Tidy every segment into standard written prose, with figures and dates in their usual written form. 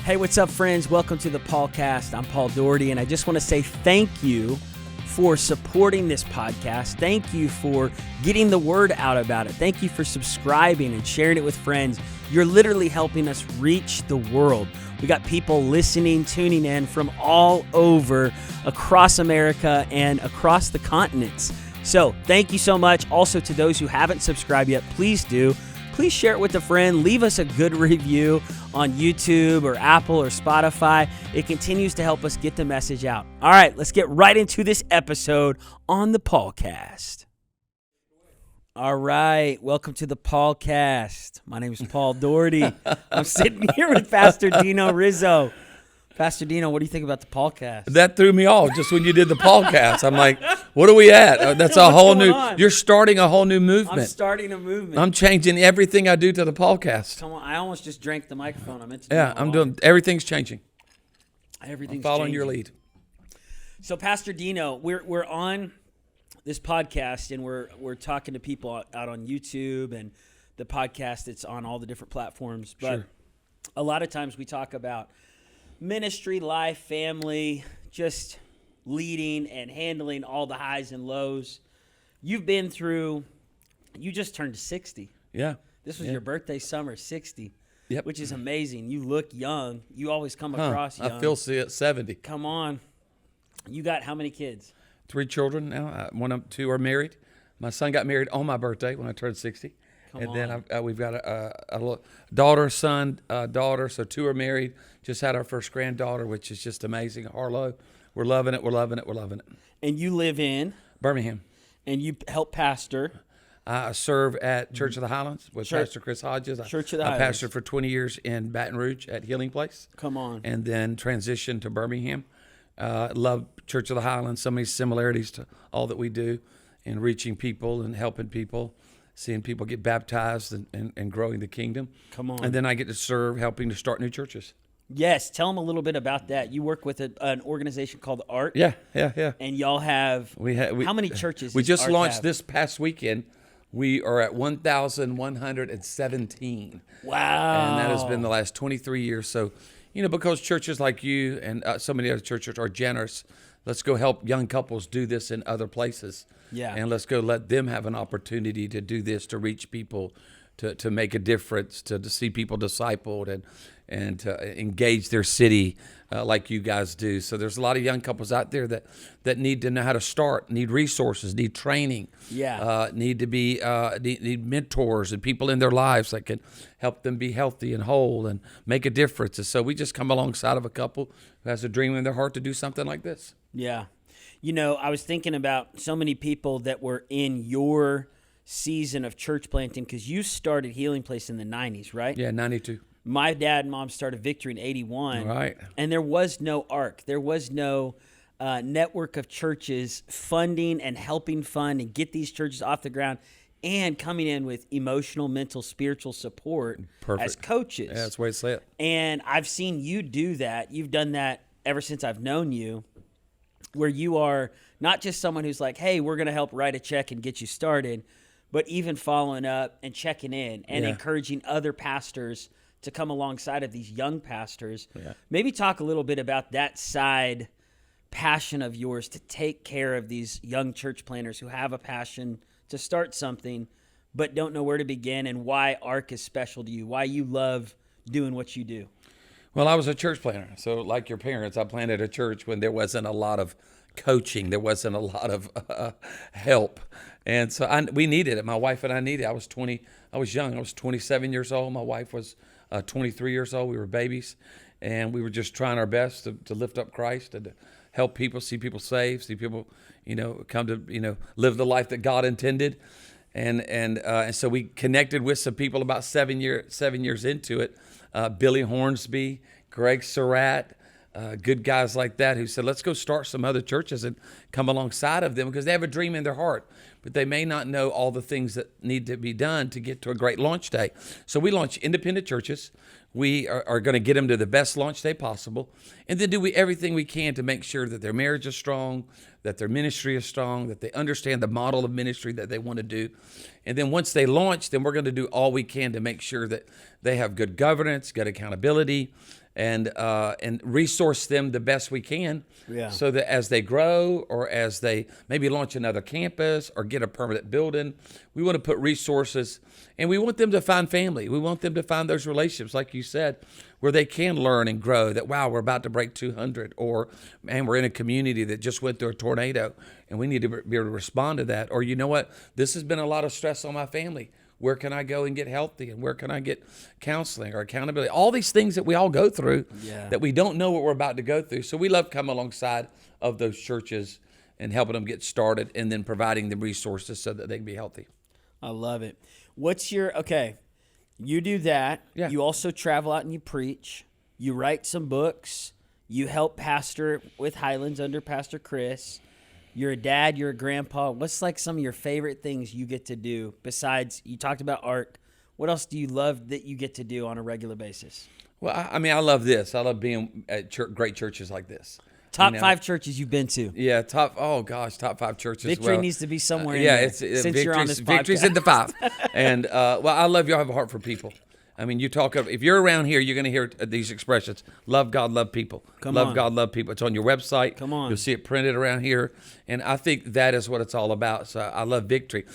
Hey, what's up, friends? Welcome to the PAULCAST. I'm Paul Doherty, and I just want to say thank you for supporting this podcast. Thank you for getting the word out about it. Thank you for subscribing and sharing it with friends. You're literally helping us reach the world. We got people listening, tuning in from all over, across America and across the continents. So thank you so much. Also, to those who haven't subscribed yet, please do. Please share it with a friend. Leave us a good review on YouTube or Apple or Spotify. It continues to help us get the message out. All right, let's get right into this episode on the PAULCAST. All right, welcome to the PAULCAST. My name is Paul Doherty. I'm sitting here with Pastor Dino Rizzo. Pastor Dino, what do you think about the PAULCAST? That threw me off just when you did the PAULCAST. I'm like, what are we at? That's a whole new, you're starting a whole new movement. I'm starting a movement. I'm changing everything I do to the PAULCAST. Come on, I almost just drank the microphone. I meant to everything's changing. Everything's I'm following changing. your lead. So Pastor Dino, we're on this podcast and we're talking to people out on YouTube and the podcast. It's on all the different platforms. But Sure. A lot of times we talk about ministry, life, family, just leading and handling all the highs and lows. You just turned 60. Yeah. This was your birthday summer, 60. Yep. Which is amazing. You look young. You always come across young. I feel 70. Come on. You got how many kids? 3 children now. 2 are married. My son got married on my birthday when I turned 60. Then we've got a daughter, son, daughter. So 2 are married. Just had our first granddaughter, which is just amazing. Harlow. We're loving it. We're loving it. We're loving it. And you live in? Birmingham. And you help pastor? I serve at Church of the Highlands with Pastor Chris Hodges. Church of the I Highlands. pastored for 20 years in Baton Rouge at Healing Place. Come on. And then transitioned to Birmingham. Love Church of the Highlands. So many similarities to all that we do in reaching people and helping people, seeing people get baptized and growing the kingdom. Come on. And then I get to serve helping to start new churches. Yes. Tell them a little bit about that. You work with an organization called ARC. Yeah. And y'all have, how many churches We does just ARC launched have? this past weekend. We are at 1,117. Wow. And that has been the last 23 years. So, because churches like you and so many other churches are generous, let's go help young couples do this in other places. Yeah. And let's go let them have an opportunity to do this, to reach people, to make a difference, to see people discipled and to engage their city like you guys do. So there's a lot of young couples out there that need to know how to start, need resources, need training, need to be need mentors and people in their lives that can help them be healthy and whole and make a difference. And so we just come alongside of a couple who has a dream in their heart to do something like this. Yeah. I was thinking about so many people that were in your season of church planting because you started Healing Place in the 90s, right? Yeah, 92. My dad and mom started Victory in 81. Right. And there was no ARC. There was no network of churches funding and helping fund and get these churches off the ground and coming in with emotional, mental, spiritual support as coaches. Yeah, that's the way to say it. And I've seen you do that. You've done that ever since I've known you, where you are not just someone who's like, hey, we're going to help write a check and get you started, but even following up and checking in and encouraging other pastors to come alongside of these young pastors. Yeah. Maybe talk a little bit about that side passion of yours to take care of these young church planters who have a passion to start something but don't know where to begin, and why ARC is special to you, why you love doing what you do. Well, I was a church planter. So like your parents, I planted a church when there wasn't a lot of coaching. There wasn't a lot of help. And so we needed it. My wife and I needed it. I was young. I was 27 years old. My wife was 23 years old. We were babies. And we were just trying our best to lift up Christ and to help people, see people saved, see people, come to, live the life that God intended. And so we connected with some people about 7 years into it. Billy Hornsby, Greg Surratt, good guys like that who said, let's go start some other churches and come alongside of them because they have a dream in their heart, but they may not know all the things that need to be done to get to a great launch day. So we launch independent churches. We are going to get them to the best launch day possible, and then do everything we can to make sure that their marriage is strong, that their ministry is strong, that they understand the model of ministry that they want to do. And then once they launch, then we're going to do all we can to make sure that they have good governance, good accountability, and resource them the best we can, Yeah. so that as they grow or as they maybe launch another campus or get a permanent building, we want to put resources, and we want them to find family. We want them to find those relationships, like you said, where they can learn and grow. That, wow, we're about to break 200, or man, we're in a community that just went through a tornado, and we need to be able to respond to that. Or, you know what, this has been a lot of stress on my family. Where can I go and get healthy? And where can I get counseling or accountability? All these things that we all go through, that we don't know what we're about to go through. So we love coming alongside of those churches and helping them get started, and then providing the resources so that they can be healthy. I love it. Okay, you do that. Yeah. You also travel out and you preach. You write some books. You help pastor with Highlands under Pastor Chris. You're a dad, you're a grandpa. What's like some of your favorite things you get to do besides, you talked about ARC. What else do you love that you get to do on a regular basis? Well, I mean, I love this. I love being at great churches like this. Top 5 churches you've been to. Yeah, top 5 churches. Victory needs to be somewhere in yeah, there. Since you're on this podcast. Victory's in the 5. And, well, I love y'all have a heart for people. I mean, if you're around here, you're going to hear these expressions: love God, love people. Love God, love people. It's on your website. Come on. You'll see it printed around here. And I think that is what it's all about. So I love Victory.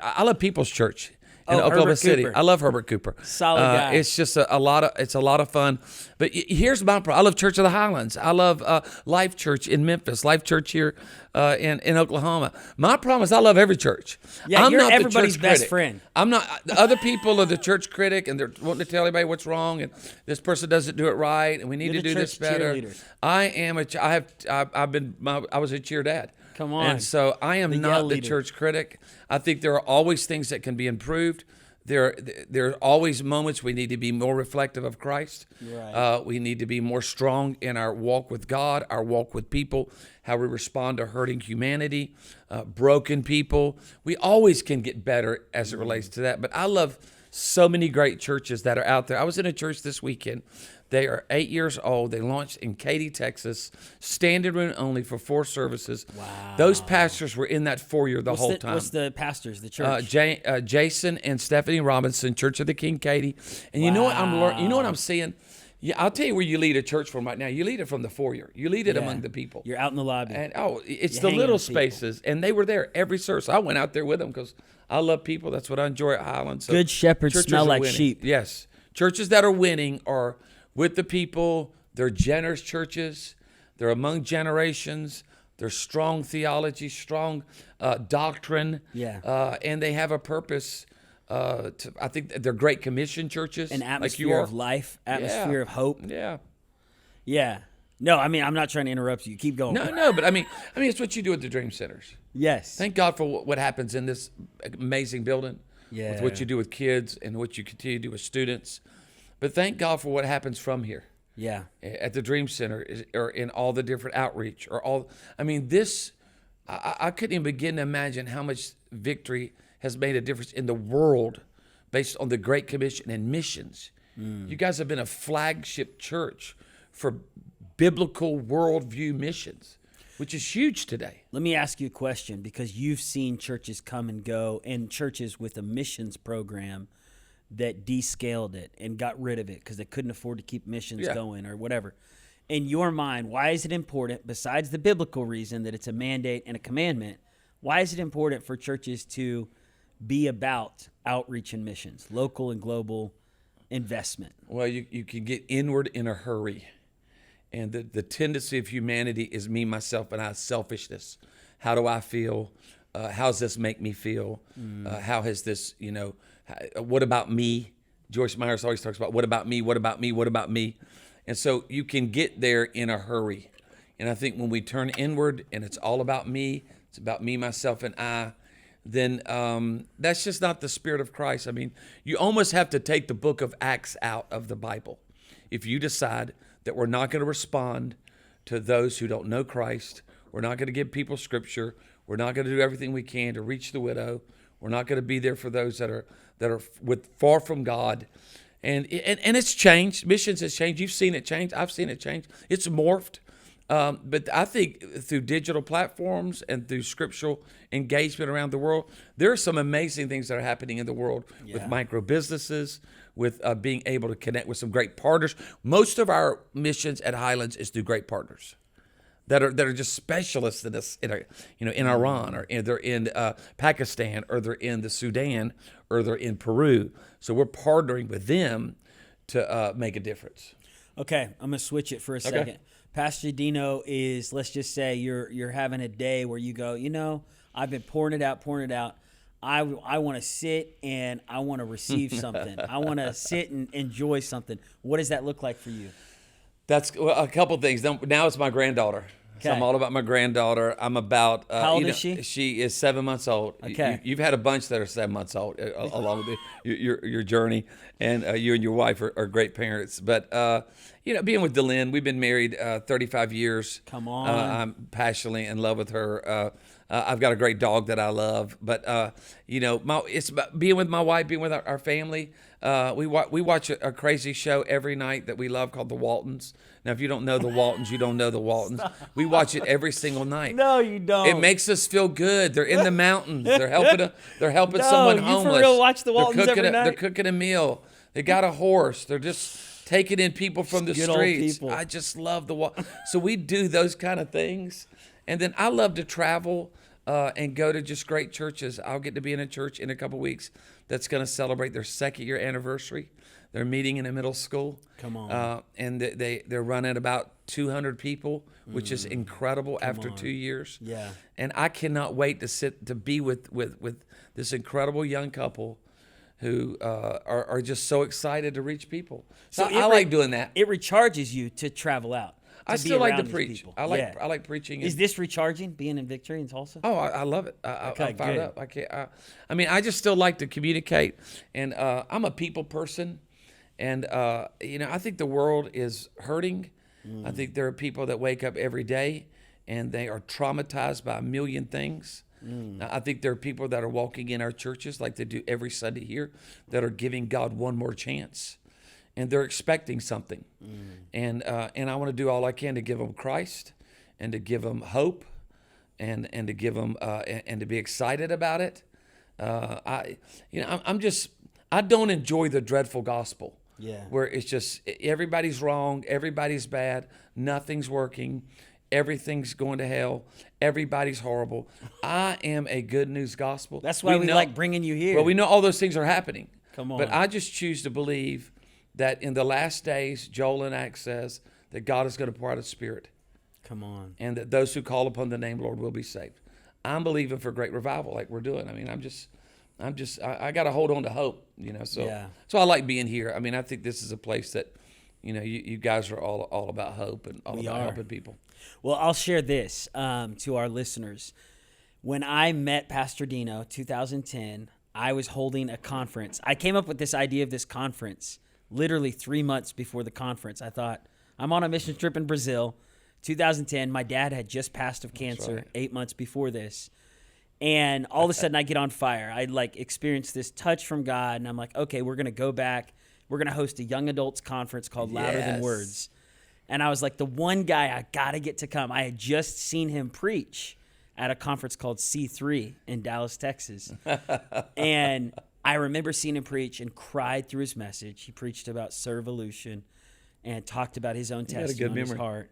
I love People's Church in Oklahoma Herbert City. Cooper. I love Herbert Cooper. Solid guy. It's just a lot of fun. But here's my problem. I love Church of the Highlands. I love Life Church in Memphis. Life Church here in Oklahoma. My problem is I love every church. Yeah, I'm you're not everybody's the church best critic. friend. I'm not. The other people are the church critic, and they're wanting to tell everybody what's wrong, and this person doesn't do it right, and we need You're to the do this church better. cheerleader. I was a cheer dad. Come on. And so I am The not yell the leader. church critic. I think there are always things that can be improved. There are always moments we need to be more reflective of Christ. Right. We need to be more strong in our walk with God, our walk with people, how we respond to hurting humanity, broken people. We always can get better as it relates to that. But I love so many great churches that are out there. I was in a church this weekend. They are 8 years old. They launched in Katy, Texas, standing room only for 4 services. Wow. Those pastors were in that foyer the whole time. What's the pastors, the church? Jason and Stephanie Robinson, Church of the King, Katy. And you know what I'm learning? You know what I'm seeing? Yeah, I'll tell you where you lead a church from right now. You lead it from the foyer. You lead it among the people. You're out in the lobby. And it's You're the hanging little with people. spaces, and they were there every service. I went out there with them because I love people. That's what I enjoy at Highlands. So Good shepherds churches smell are like winning. sheep. Yes, churches that are winning are with the people. They're generous churches. They're among generations. They're strong theology, strong doctrine. Yeah. And they have a purpose. I think they're great commission churches. An like atmosphere you are. of life, atmosphere of hope. Yeah. Yeah. No, I mean, I'm not trying to interrupt you. Keep going. No, but I mean, it's what you do at the Dream Centers. Yes. Thank God for what happens in this amazing building. Yeah. With what you do with kids and what you continue to do with students. But thank God for what happens from here. Yeah. At the Dream Center, or in all the different outreach, this, I couldn't even begin to imagine how much Victory has made a difference in the world based on the Great Commission and missions. You guys have been a flagship church for biblical worldview missions, which is huge today. Let me ask you a question, because you've seen churches come and go, and churches with a missions program that descaled it and got rid of it because they couldn't afford to keep missions going or whatever. In your mind, why is it important, besides the biblical reason that it's a mandate and a commandment, why is it important for churches to be about outreach and missions, local and global investment? Well, you can get inward in a hurry. And the tendency of humanity is me, myself, and I, selfishness. How do I feel? How does this make me feel? How has this, what about me? Joyce Myers always talks about, what about me? What about me? What about me? And so you can get there in a hurry. And I think when we turn inward and it's all about me, it's about me, myself, and I, then that's just not the spirit of Christ. I mean, you almost have to take the book of Acts out of the Bible. If you decide that we're not going to respond to those who don't know Christ, we're not going to give people scripture, we're not going to do everything we can to reach the widow, we're not going to be there for those that are far from God. And it's changed. Missions has changed. You've seen it change. I've seen it change. It's morphed. But I think through digital platforms and through scriptural engagement around the world, there are some amazing things that are happening in the world with micro businesses, with being able to connect with some great partners. Most of our missions at Highlands is through great partners that are just specialists in this, in Iran, or they're in Pakistan, or they're in the Sudan, or they're in Peru. So we're partnering with them to make a difference. Okay, I'm gonna switch it for a second. Pastor Dino is, let's just say you're having a day where you go, I've been pouring it out. I want to sit and I want to receive something. I want to sit and enjoy something. What does that look like for you? That's a couple things. Now it's my granddaughter. So I'm all about my granddaughter. I'm about... How old is she? She is 7 months old. Okay. You've had a bunch that are 7 months old along with your journey, and you and your wife are great parents. But, being with Delynn, we've been married 35 years. Come on. I'm passionately in love with her. I've got a great dog that I love. But, it's about being with my wife, being with our family. We watch a crazy show every night that we love called The Waltons. Now, if you don't know The Waltons, you don't know The Waltons. We watch it every single night. No, you don't. It makes us feel good. They're in the mountains. They're helping someone homeless. You for real watch The Waltons every night? They're cooking a meal. They got a horse. They're just taking in people from the streets. I just love So we do those kind of things. And then I love to travel and go to just great churches. I'll get to be in a church in a couple weeks that's going to celebrate their 2nd year anniversary. They're meeting in a middle school. Come on. And they're running about 200 people, which is incredible after 2 years. Yeah. And I cannot wait to be with this incredible young couple who are just so excited to reach people. So I like doing that. It recharges you to travel out. I still like to preach. I like preaching. Is this recharging, being in Victory in Tulsa? Oh, I love it. I'm fired up. I just still like to communicate, and I'm a people person, and I think the world is hurting. I think there are people that wake up every day and they are traumatized by a million things. I think there are people that are walking in our churches like they do every Sunday here that are giving God one more chance. And they're expecting something, and I want to do all I can to give them Christ, and to give them hope, and to give them and to be excited about it. I don't enjoy the dreadful gospel, where it's just everybody's wrong, everybody's bad, nothing's working, everything's going to hell, everybody's horrible. I am a good news gospel. That's why we like bringing you here. Well, we know all those things are happening. Come on, but I just choose to believe that in the last days, Joel and Acts says that God is going to pour out His Spirit. Come on. And that those who call upon the name of the Lord will be saved. I'm believing for great revival like we're doing. I mean, I got to hold on to hope, So I like being here. I mean, I think this is a place that, you guys are all about hope and all about helping people. Well, I'll share this to our listeners. When I met Pastor Dino, 2010, I was holding a conference. I came up with this idea of this conference literally 3 months before the conference. I thought, I'm on a mission trip in Brazil. 2010, my dad had just passed of cancer 8 months before this. And all of a sudden I get on fire. I experienced this touch from God, and I'm like, okay, we're going to go back. We're going to host a young adults conference called Louder Than Words. And I was like, the one guy I got to get to come. I had just seen him preach at a conference called C3 in Dallas, Texas. And I remember seeing him preach and cried through his message. He preached about servolution and talked about his own testimony in his heart.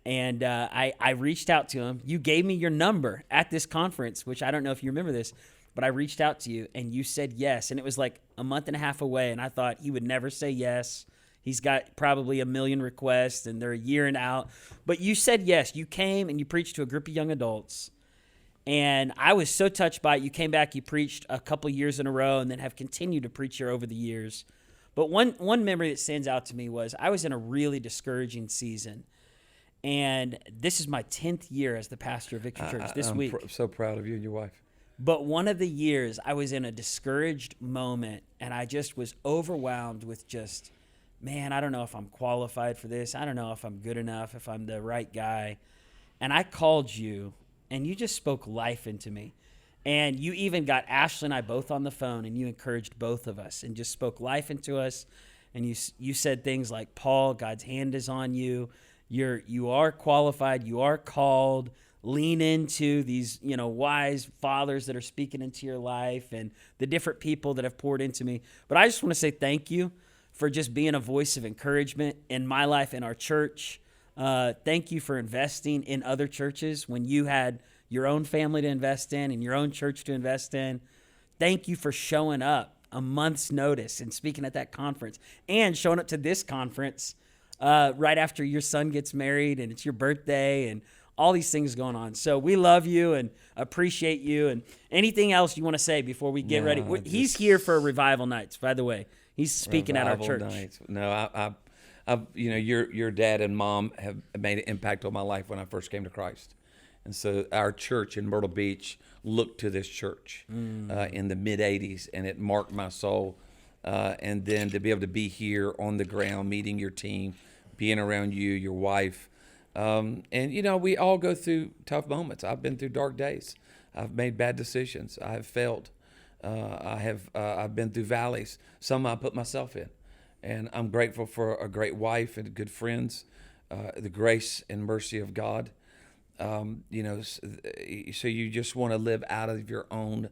And I reached out to him. You gave me your number at this conference, which I don't know if you remember this, but I reached out to you and you said yes. And it was like a month and a half away, and I thought he would never say yes. He's got probably 1 million requests and they're a year and out. But you said yes. You came and you preached to a group of young adults. And I was so touched by it. You came back, you preached a couple years in a row, and then have continued to preach here over the years. But one memory that stands out to me was I was in a really discouraging season. And this is my 10th year as the pastor of Victory Church this week. I'm so proud of you and your wife. But one of the years I was in a discouraged moment, and I just was overwhelmed with just, man, I don't know if I'm qualified for this. I don't know if I'm good enough, if I'm the right guy. And I called you, and you just spoke life into me. And you even got Ashley and I both on the phone, and you encouraged both of us and just spoke life into us. And you said things like, Paul, God's hand is on you. You are qualified. You are called. lean into these, wise fathers that are speaking into your life and the different people that have poured into me. But I just want to say thank you for just being a voice of encouragement in my life, in our church. Thank you for investing in other churches when you had your own family to invest in and your own church to invest in. Thank you for showing up a month's notice and speaking at that conference and showing up to this conference right after your son gets married and it's your birthday and all these things going on. So we love you and appreciate you. And anything else you want to say before we get ready? He's here for Revival Nights, by the way. He's speaking at our church. Nights. No, your dad and mom have made an impact on my life when I first came to Christ. And so our church in Myrtle Beach looked to this church in the mid-'80s, and it marked my soul. And then to be able to be here on the ground, meeting your team, being around you, your wife. And, we all go through tough moments. I've been through dark days. I've made bad decisions. I have failed. I've been through valleys. Some I put myself in. And I'm grateful for a great wife and good friends, the grace and mercy of God. So you just want to live out of your own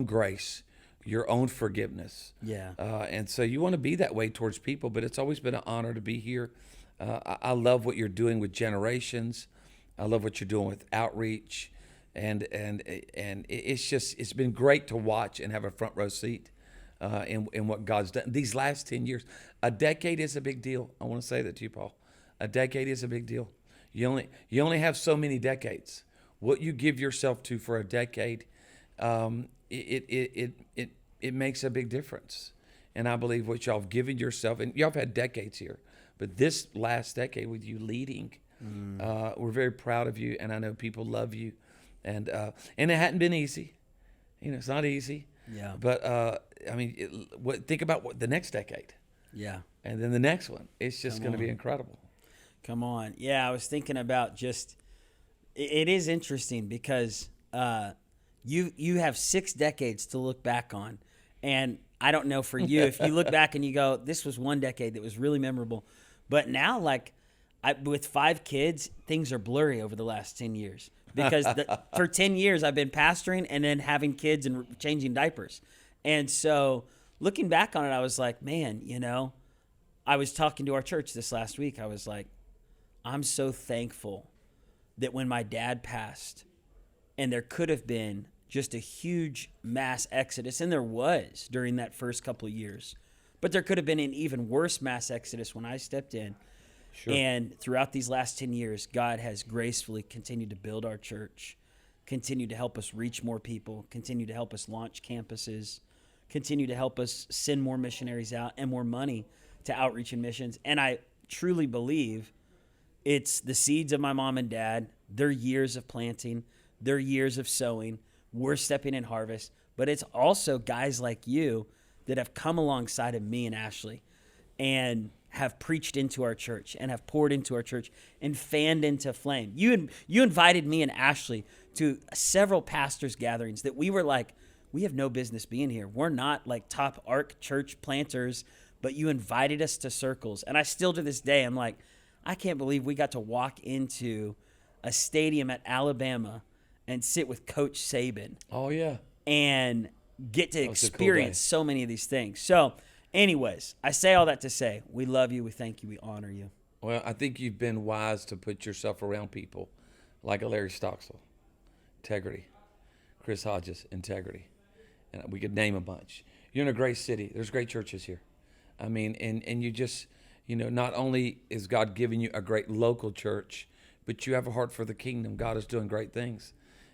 grace, your own forgiveness. Yeah. And so you want to be that way towards people, but it's always been an honor to be here. I love what you're doing with generations. I love what you're doing with outreach. And it's been great to watch and have a front row seat in what God's done. These last 10 years, a decade is a big deal. I want to say that to you, Paul. A decade is a big deal. You only have so many decades. What you give yourself to for a decade, it makes a big difference. And I believe what y'all have given yourself, and y'all have had decades here, but this last decade with you leading, we're very proud of you, and I know people love you, and it hadn't been easy. It's not easy. Yeah. But think about what the next decade. Yeah. And then the next one. It's just going to be incredible. Come on. Yeah, I was thinking about it is interesting because you have 6 decades to look back on. And I don't know for you, if you look back and you go, this was one decade that was really memorable. But now, with 5 kids, things are blurry over the last 10 years. Because for 10 years, I've been pastoring and then having kids and changing diapers. And so looking back on it, I was like, man, I was talking to our church this last week. I was like, I'm so thankful that when my dad passed and there could have been just a huge mass exodus, and there was during that first couple of years, but there could have been an even worse mass exodus when I stepped in. Sure. And throughout these last 10 years, God has gracefully continued to build our church, continued to help us reach more people, continue to help us launch campuses, continue to help us send more missionaries out and more money to outreach and missions. And I truly believe it's the seeds of my mom and dad, their years of planting, their years of sowing. We're stepping in harvest, but it's also guys like you that have come alongside of me and Ashley and have preached into our church and have poured into our church and fanned into flame. You invited me and Ashley to several pastors' gatherings that we were like, we have no business being here. We're not like top ARC church planters, but you invited us to circles. And I still to this day, I'm like, I can't believe we got to walk into a stadium at Alabama and sit with Coach Saban. Oh, yeah. And get to experience so many of these things. So anyways, I say all that to say, we love you, we thank you, we honor you. Well, I think you've been wise to put yourself around people like a Larry Stocksell, integrity, Chris Hodges, integrity, and we could name a bunch. You're in a great city. There's great churches here. I mean, and you just, not only is God giving you a great local church, but you have a heart for the kingdom. God is doing great things.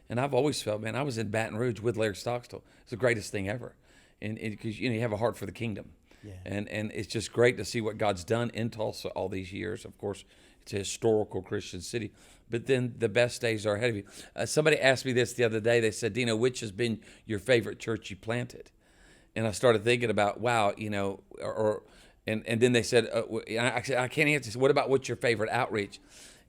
And I've always felt, man, I was in Baton Rouge with Larry Stocksell. It's the greatest thing ever. And because, you have a heart for the kingdom. Yeah. And it's just great to see what God's done in Tulsa all these years. Of course, it's a historical Christian city. But then the best days are ahead of you. Somebody asked me this the other day. They said, Dino, which has been your favorite church you planted? And I started thinking about, wow, and then they said, I can't answer. What about what's your favorite outreach?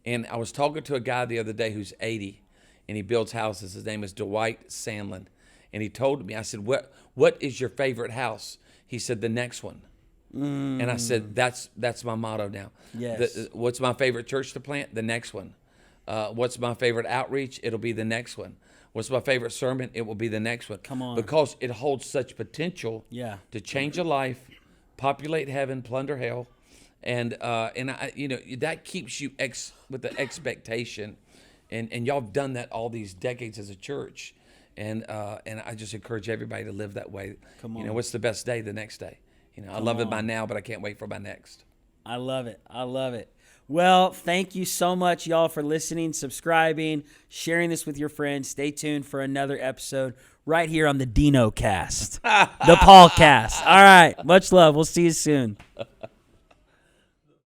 And I was talking to a guy the other day who's 80, and he builds houses. His name is Dwight Sandlin. And he told me, I said, what is your favorite house? He said, the next one. And I said, that's my motto now. Yes. What's my favorite church to plant? The next one. What's my favorite outreach? It'll be the next one. What's my favorite sermon? It will be the next one. Come on. Because it holds such potential Yeah. to change a life, populate heaven, plunder hell. And that keeps you with the expectation. And y'all have done that all these decades as a church. And I just encourage everybody to live that way. Come on. What's the best day? The next day. I love it by now, but I can't wait for my next. I love it. I love it. Well, thank you so much, y'all, for listening, subscribing, sharing this with your friends. Stay tuned for another episode right here on the Dino Cast, the PAULCAST. All right. Much love. We'll see you soon.